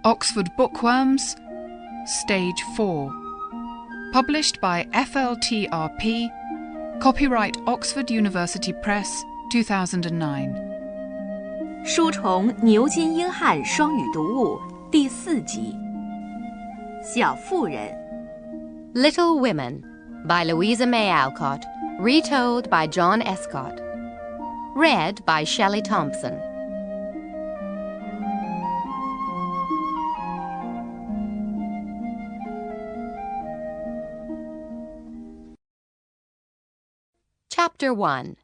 Oxford Bookworms, Stage 4. Published by FLTRP, copyright Oxford University Press, 2009. 书虫牛津英汉双语读物第4集。小妇人 Littlewomen by Louisa May Alcott, retold by John Escott. Read by Shelley Thompson. Chapter 1.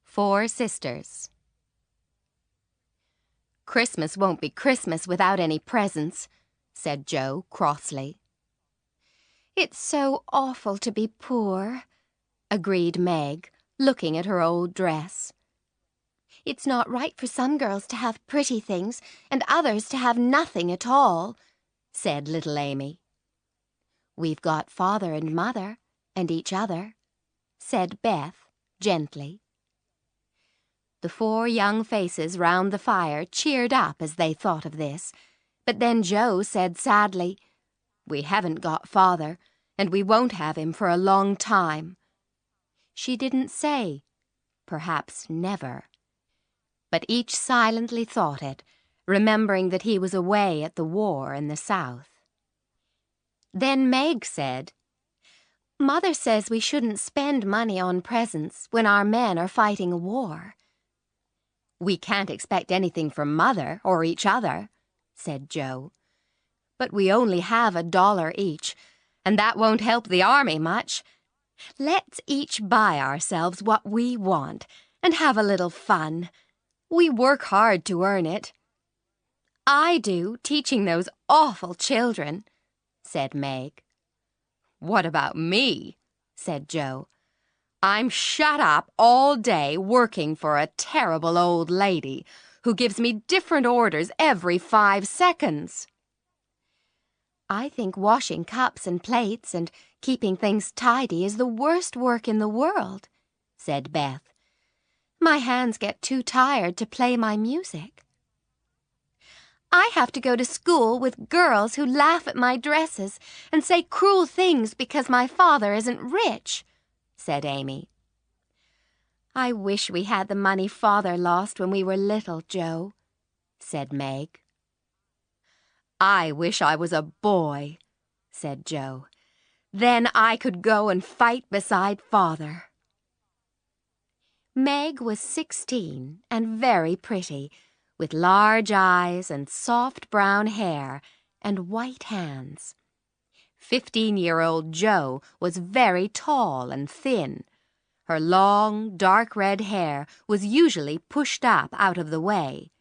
4 Sisters. "Christmas won't be Christmas without any presents," said Jo crossly. "It's so awful to be poor," agreed Meg, looking at her old dress. "It's not right for some girls to have pretty things and others to have nothing at all," said little Amy. "We've got father and mother and each other," said Beth gently. The 4 young faces round the fire cheered up as they thought of this, but then Jo said sadly, "We haven't got father, and we won't have him for a long time." She didn't say, perhaps never, but each silently thought it, remembering that he was away at the war in the South. Then Meg said, "Mother says we shouldn't spend money on presents when our men are fighting a war." "We can't expect anything from Mother or each other," said Jo. "But we only have $1 each, and that won't help the army much. Let's each buy ourselves what we want and have a little fun. We work hard to earn it." "I do, teaching those awful children," said Meg. "What about me?" said Jo. "I'm shut up all day working for a terrible old lady who gives me different orders every 5 seconds. "I think washing cups and plates and keeping things tidy is the worst work in the world," said Beth. "My hands get too tired to play my music." "I have to go to school with girls who laugh at my dresses and say cruel things because my father isn't rich," said Amy. "I wish we had the money Father lost when we were little, Jo," said Meg. "I wish I was a boy," said Jo. "Then I could go and fight beside Father." Meg was 16 and very pretty, with large eyes and soft brown hair and white hands. 15-year-old Jo was very tall and thin. Her long, dark red hair was usually pushed up out of the way.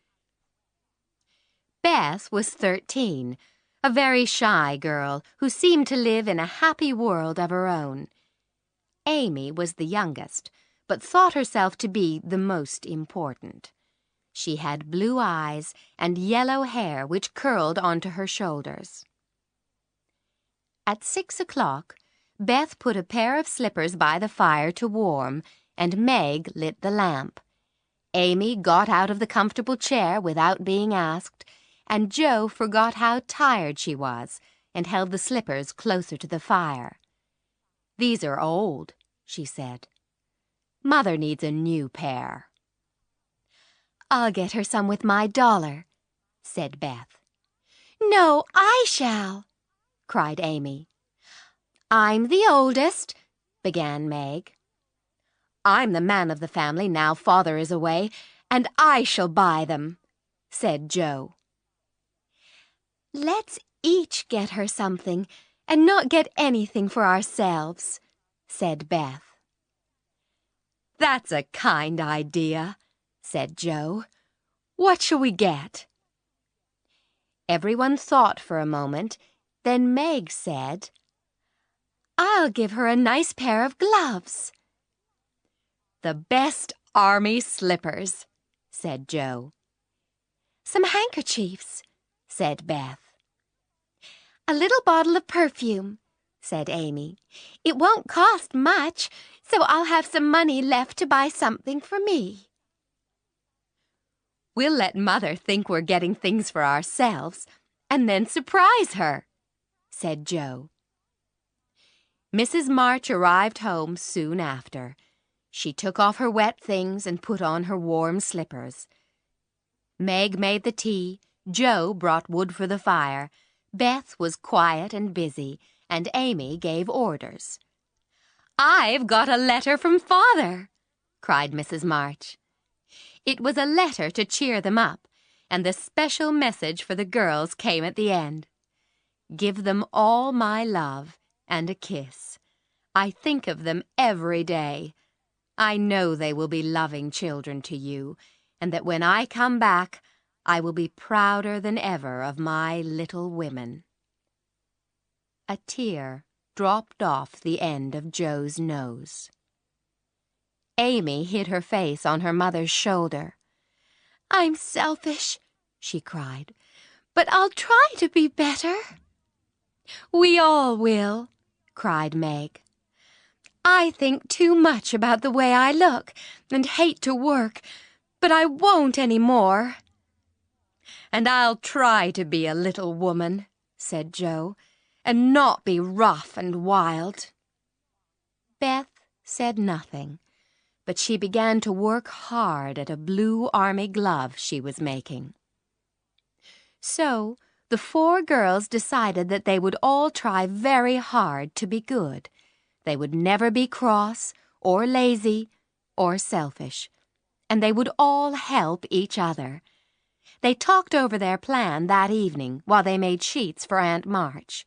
Beth was 13, a very shy girl who seemed to live in a happy world of her own. Amy was the youngest, but thought herself to be the most important. She had blue eyes and yellow hair which curled onto her shoulders. At 6 o'clock, Beth put a pair of slippers by the fire to warm, and Meg lit the lamp. Amy got out of the comfortable chair without being asked, and Jo forgot how tired she was and held the slippers closer to the fire. "These are old," she said. "Mother needs a new pair." "I'll get her some with my $1, said Beth. "No, I shall," cried Amy. "I'm the oldest," began Meg. "I'm the man of the family now Father is away, and I shall buy them," said Jo. "Let's each get her something, and not get anything for ourselves," said Beth. "That's a kind idea," said Jo. "What shall we get?" Everyone thought for a moment, then Meg said, "I'll give her a nice pair of gloves." "The best army slippers," said Jo. "Some handkerchiefs," said Beth. "A little bottle of perfume," said Amy. "It won't cost much, so I'll have some money left to buy something for me." We'll let Mother think we're getting things for ourselves, and then surprise her," said Joe. Mrs. March arrived home soon after. She took off her wet things and put on her warm slippers. Meg made the tea, Joe brought wood for the fire, Beth was quiet and busy, and Amy gave orders. "I've got a letter from Father," cried Mrs. March. It was a letter to cheer them up, and the special message for the girls came at the end. "Give them all my love and a kiss. I think of them every day. I know they will be loving children to you, and that when I come back, I will be prouder than ever of my little women." A tear dropped off the end of Joe's nose. Amy hid her face on her mother's shoulder. "I'm selfish," she cried, "but I'll try to be better." "We all will," cried Meg. "I think too much about the way I look and hate to work, but I won't any more." "And I'll try to be a little woman," said Joe, "and not be rough and wild." Beth said nothing, but she began to work hard at a blue army glove she was making. So the 4 girls decided that they would all try very hard to be good. They would never be cross or lazy or selfish, and they would all help each other. They talked over their plan that evening while they made sheets for Aunt March.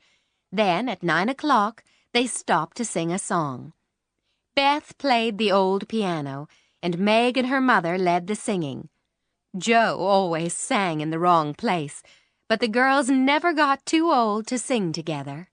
Then, at 9 o'clock, they stopped to sing a song. Beth played the old piano, and Meg and her mother led the singing. Joe always sang in the wrong place, but the girls never got too old to sing together.